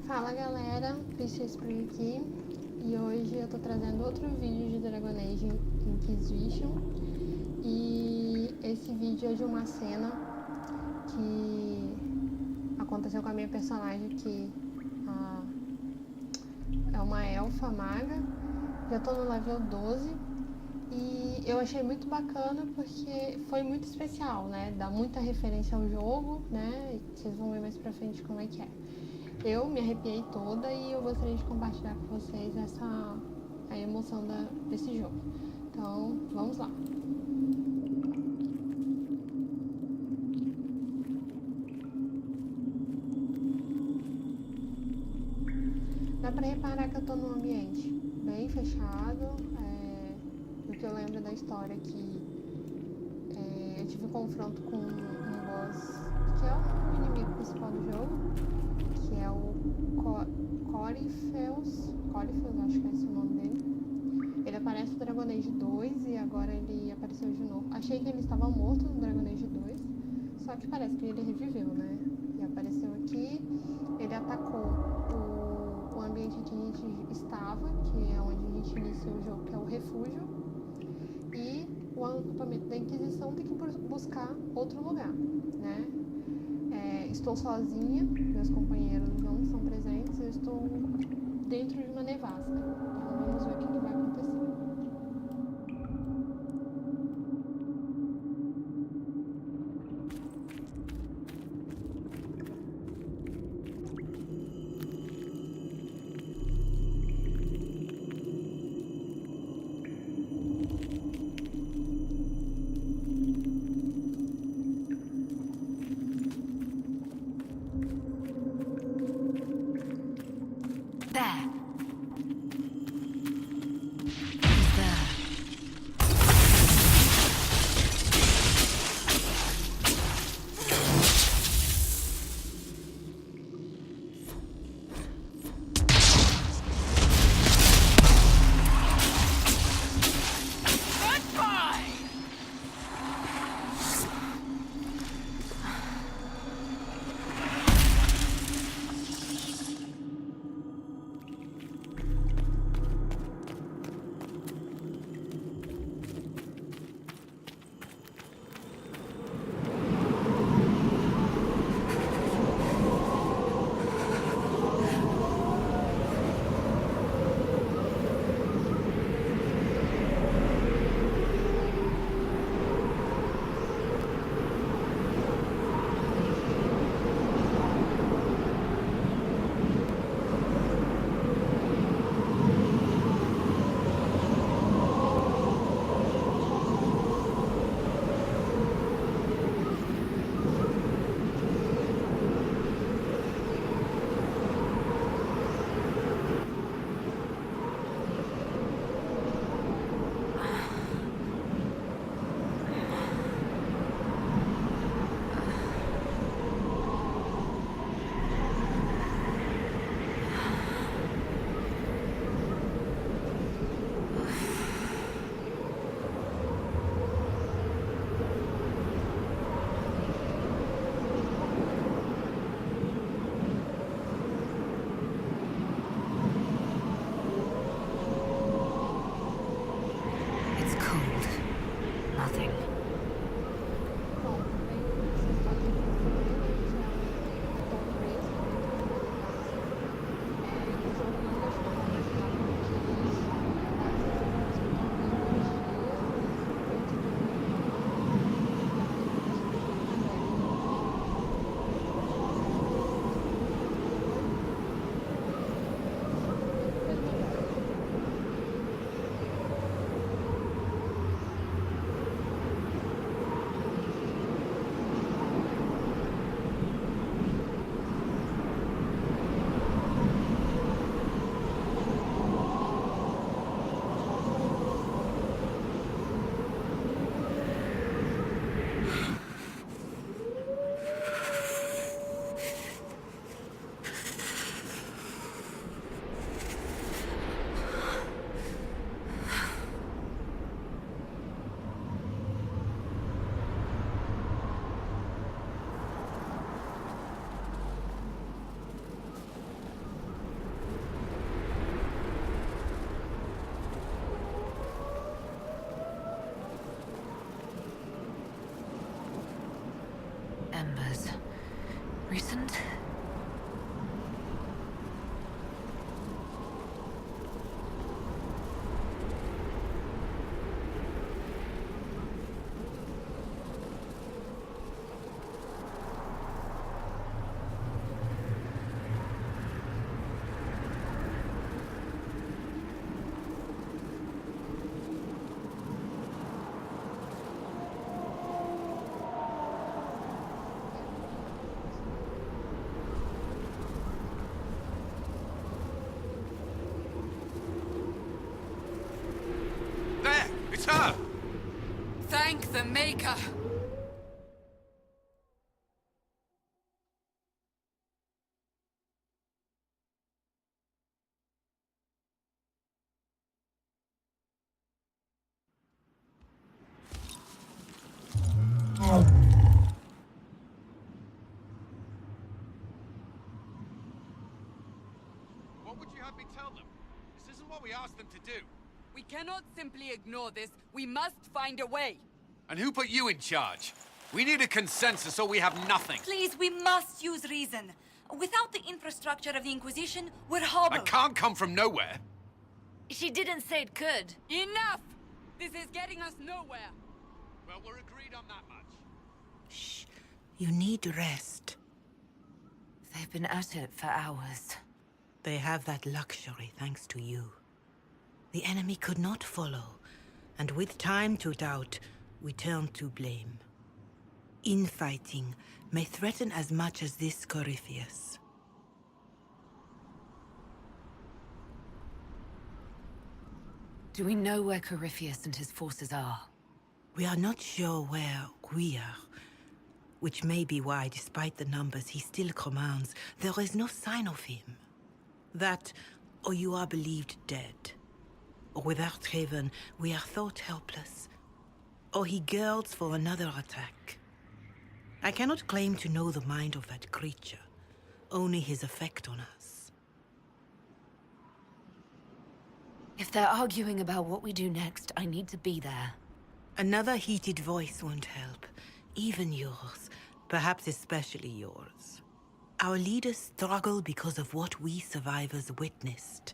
Fala galera, PrincessPRIH aqui e hoje eu tô trazendo outro vídeo de Dragon Age Inquisition e esse vídeo é de uma cena que aconteceu com a minha personagem que é uma Elfa Maga, já tô no level 12 e eu achei muito bacana porque foi muito especial, né, dá muita referência ao jogo, né, e vocês vão ver mais pra frente como é que é. Eu me arrepiei toda e eu gostaria de compartilhar com vocês a emoção desse jogo. Então, vamos lá. Dá pra reparar que eu tô num ambiente bem fechado. Do que eu lembro da história que eu tive um confronto com um boss que é o inimigo principal do jogo, que é o Corifeus, acho que é esse o nome dele. Ele aparece no Dragon Age 2 e agora ele apareceu de novo. Achei que ele estava morto no Dragon Age 2, só que parece que ele reviveu, né? E apareceu aqui, ele atacou o ambiente que a gente estava, que é onde a gente iniciou o jogo, que é o refúgio. E o acampamento da Inquisição tem que buscar outro lugar, né? Estou sozinha, meus companheiros não estão presentes, eu estou dentro de uma nevasca. Então vamos ver o que vai acontecer. Recent? It's her! Thank the Maker! What would you have me tell them? This isn't what we asked them to do. We cannot simply ignore this. We must find a way. And who put you in charge? We need a consensus or we have nothing. Please, we must use reason. Without the infrastructure of the Inquisition, we're hobbled. I can't come from nowhere. She didn't say it could. Enough! This is getting us nowhere. Well, we're agreed on that much. Shh. You need rest. They've been at it for hours. They have that luxury thanks to you. The enemy could not follow, and with time to doubt, we turn to blame. Infighting may threaten as much as this Corypheus. Do we know where Corypheus and his forces are? We are not sure where we are, which may be why, despite the numbers he still commands, there is no sign of him. That, or you are believed dead. Or without Haven, we are thought helpless. Or he girds for another attack. I cannot claim to know the mind of that creature, only his effect on us. If they're arguing about what we do next, I need to be there. Another heated voice won't help, even yours, perhaps especially yours. Our leaders struggle because of what we survivors witnessed.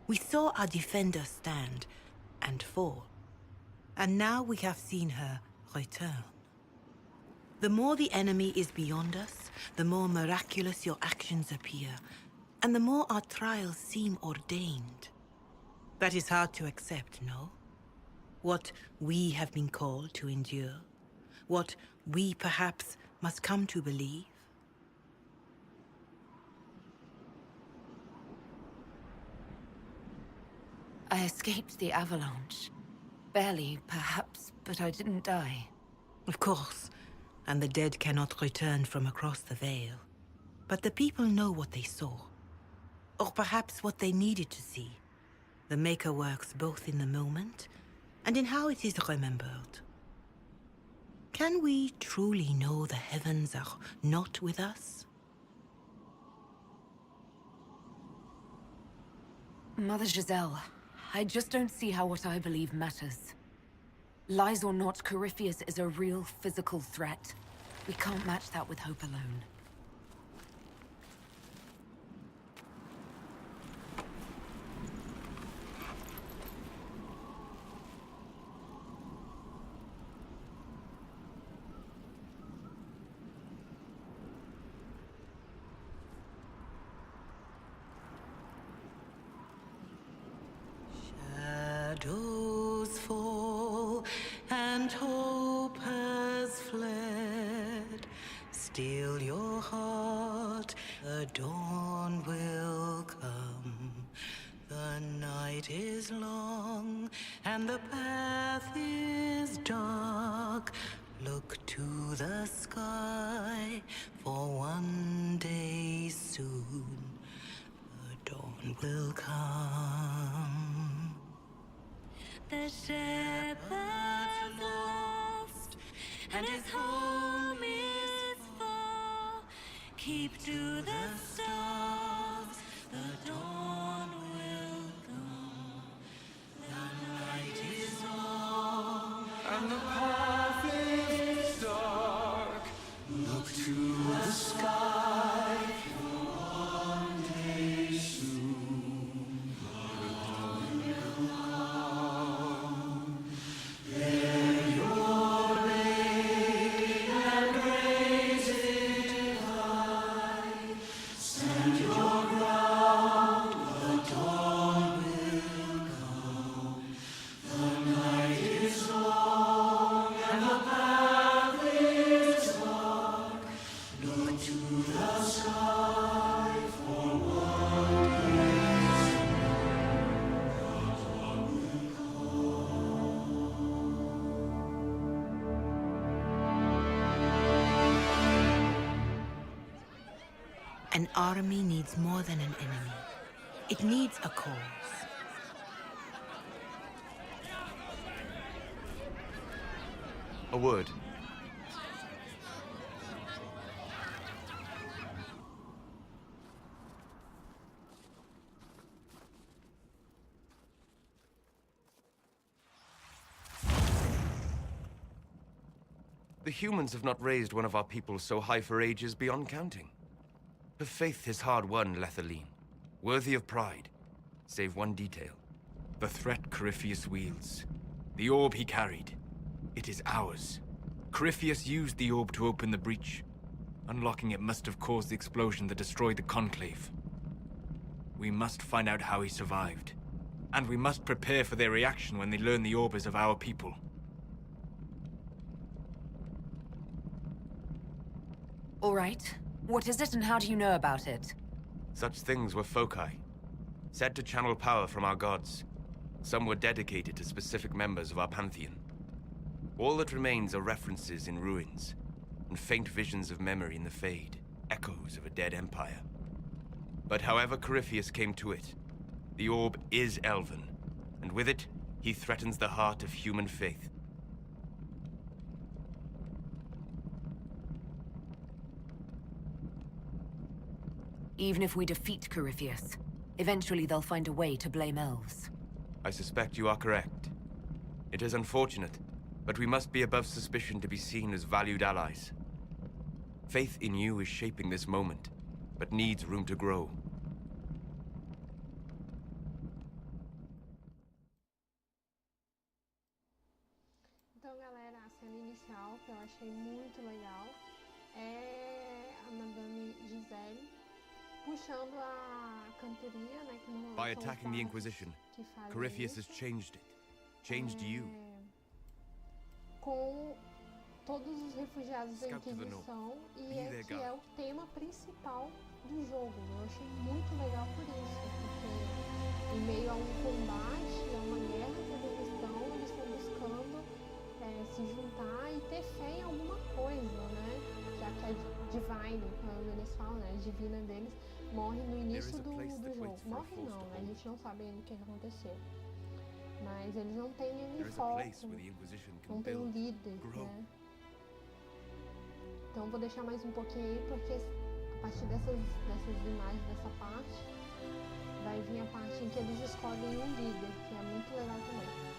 We saw our defender stand and fall, and now we have seen her return. The more the enemy is beyond us, the more miraculous your actions appear, and the more our trials seem ordained. That is hard to accept, no? What we have been called to endure, what we perhaps must come to believe. I escaped the avalanche. Barely, perhaps, but I didn't die. Of course, and the dead cannot return from across the veil. But the people know what they saw. Or perhaps what they needed to see. The Maker works both in the moment and in how it is remembered. Can we truly know the heavens are not with us? Mother Giselle, I just don't see how what I believe matters. Lies or not, Corypheus is a real physical threat. We can't match that with hope alone. Shadows fall and hope has fled. Still your heart, the dawn will come. The night is long and the path is dark. Look to the sky, for one day soon the dawn will come. The shepherd's lost, and his home is far. Keep to the stars, the dawn will come. The night is long, And the path is dark. look to the sky. An army needs more than an enemy. It needs a cause. A word. The humans have not raised one of our people so high for ages beyond counting. Her faith is hard-won, Lethaline. Worthy of pride, save one detail. The threat Corypheus wields. The orb he carried. It is ours. Corypheus used the orb to open the breach. Unlocking it must have caused the explosion that destroyed the Conclave. We must find out how he survived. And we must prepare for their reaction when they learn the orb is of our people. All right. What is it and how do you know about it? Such things were foci, said to channel power from our gods. Some were dedicated to specific members of our pantheon. All that remains are references in ruins, and faint visions of memory in the Fade, echoes of a dead empire. But however Corypheus came to it, the orb is elven, and with it, he threatens the heart of human faith. Even if we defeat Corypheus, eventually they'll find a way to blame elves. I suspect you are correct. It is unfortunate, but we must be above suspicion to be seen as valued allies. Faith in you is shaping this moment, but needs room to grow. Então, galera, a cena inicial, que eu achei muito legal, é a Madame Giselle puxando a cantoria, né, que normalmente By são os attacking the bardos Inquisition, que fazem Corypheus has isso, changed it. Changed you. com todos os refugiados da Scout to the Inquisição, e Be their que é guide. o tema principal do jogo. Eu achei muito legal por isso, porque em meio a um combate, a uma guerra que eles estão buscando se juntar e ter fé em alguma coisa, né? Já que a Divine, como eles falam, né? A divina deles morre no início do jogo. Morre não, né? A gente não sabe ainda o que aconteceu. Mas eles não têm There nenhum is a foco, place where the Inquisition can não tem um build, líder, grow. né? Então vou deixar mais um pouquinho aí, porque a partir dessas imagens, dessa parte, vai vir a parte em que eles escolhem um líder, que é muito legal também.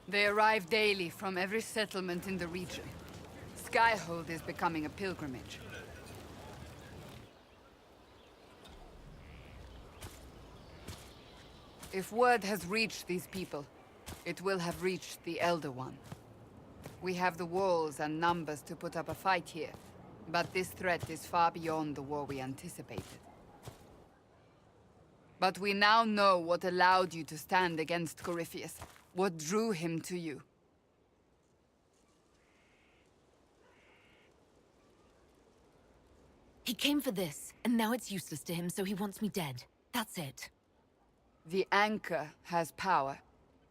They arrive daily from every settlement in the region. Skyhold is becoming a pilgrimage. If word has reached these people, it will have reached the Elder One. We have the walls and numbers to put up a fight here, but this threat is far beyond the war we anticipated. But we now know what allowed you to stand against Corypheus, what drew him to you. He came for this, and now it's useless to him, so he wants me dead. That's it. The Anchor has power,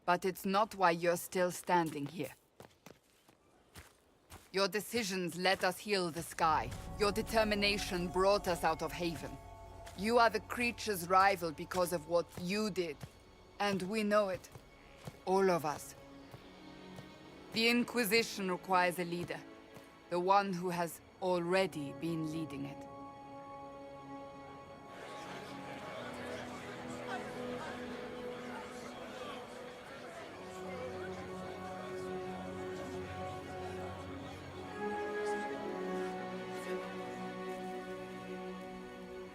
but it's not why you're still standing here. Your decisions let us heal the sky. Your determination brought us out of Haven. You are the creature's rival because of what you did. And we know it. All of us. The Inquisition requires a leader. The one who has already been leading it.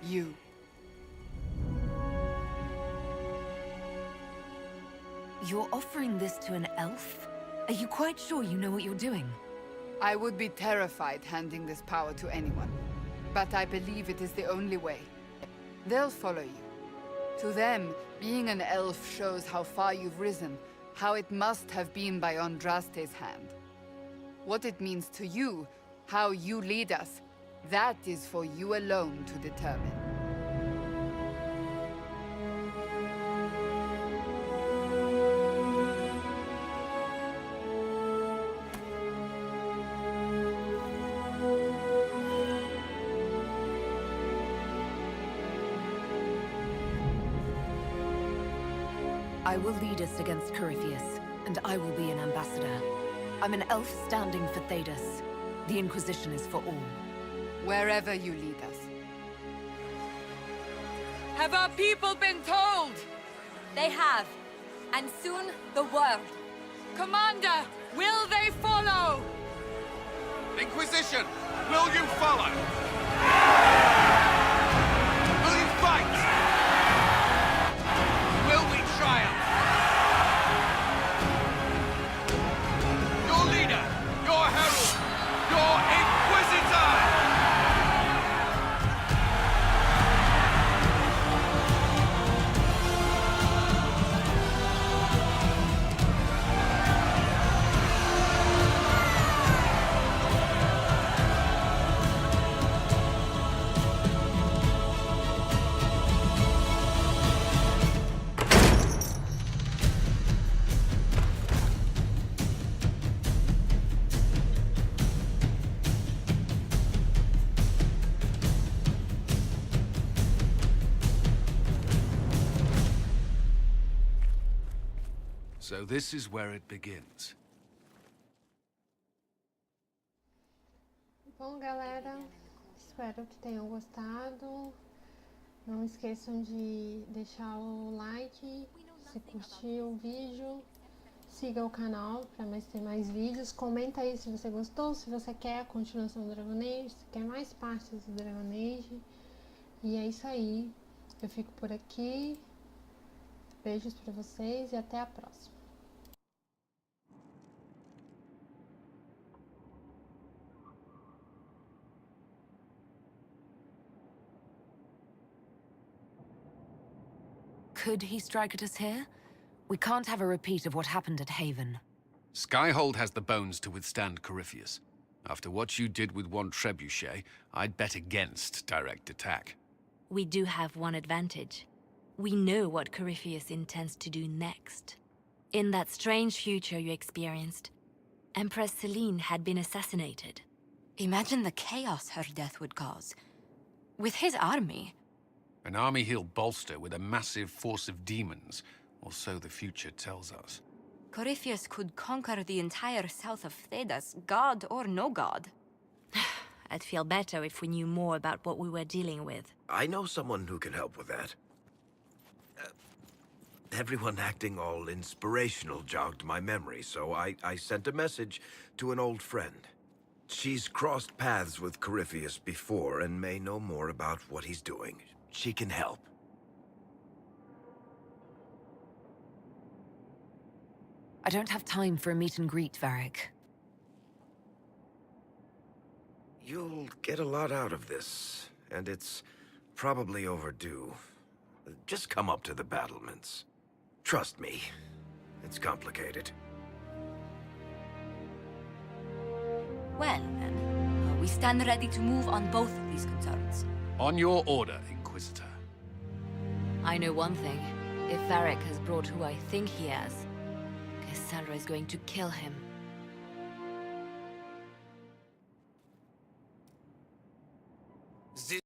You. You're offering this to an elf? Are you quite sure you know what you're doing? I would be terrified handing this power to anyone. But I believe it is the only way. They'll follow you. To them, being an elf shows how far you've risen, how it must have been by Andraste's hand. What it means to you, how you lead us, that is for you alone to determine. I will lead us against Corypheus, and I will be an ambassador. I'm an elf standing for Thedas. The Inquisition is for all. Wherever you lead us. Have our people been told? They have. And soon, the world. Commander, will they follow? Inquisition, will you follow? Will you fight? Will we triumph? Your leader, your herald, your Inquisitor! So this is where it begins. Bom, galera, espero que tenham gostado. Não esqueçam de deixar o like, se curtiu o vídeo, siga o canal para ter mais vídeos. Comenta aí se você gostou, se você quer a continuação do Dragon Age, se quer mais partes do Dragon Age. E é isso aí. Eu fico por aqui. Beijos para vocês e até a próxima. Could he strike at us here? We can't have a repeat of what happened at Haven. Skyhold has the bones to withstand Corypheus. After what you did with one trebuchet, I'd bet against direct attack. We do have one advantage. We know what Corypheus intends to do next. In that strange future you experienced, Empress Selene had been assassinated. Imagine the chaos her death would cause. With his army. An army he'll bolster with a massive force of demons, or so the future tells us. Corypheus could conquer the entire south of Thedas, god or no god. I'd feel better if we knew more about what we were dealing with. I know someone who can help with that. Everyone acting all inspirational jogged my memory, so I sent a message to an old friend. She's crossed paths with Corypheus before and may know more about what he's doing. She can help. I don't have time for a meet and greet, Varric. You'll get a lot out of this, and it's probably overdue. Just come up to the battlements. Trust me, it's complicated. Well, then, We stand ready to move on both of these concerns. On your order, Inquisitor. I know one thing. If Varric has brought who I think he has, Cassandra is going to kill him.